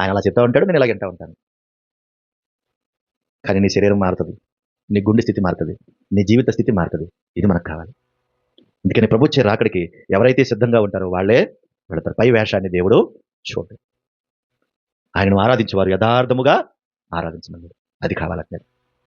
ఆయన అలా చెప్తా ఉంటాడు, నేను ఇలాగ వింటా ఉంటాను. కానీ నీ శరీరం మారుతుంది, నీ గుండె స్థితి మారుతుంది, నీ జీవిత స్థితి మారుతుంది. ఇది మనకు కావాలి. అందుకని ప్రభు వచ్చే రాకడికి ఎవరైతే సిద్ధంగా ఉంటారో వాళ్ళే వెళతారు. పై వేషాన్ని దేవుడు చూడు. ఆయనను ఆరాధించేవారు యథార్థముగా ఆరాధించమన్నాడు. అది కావాలంటే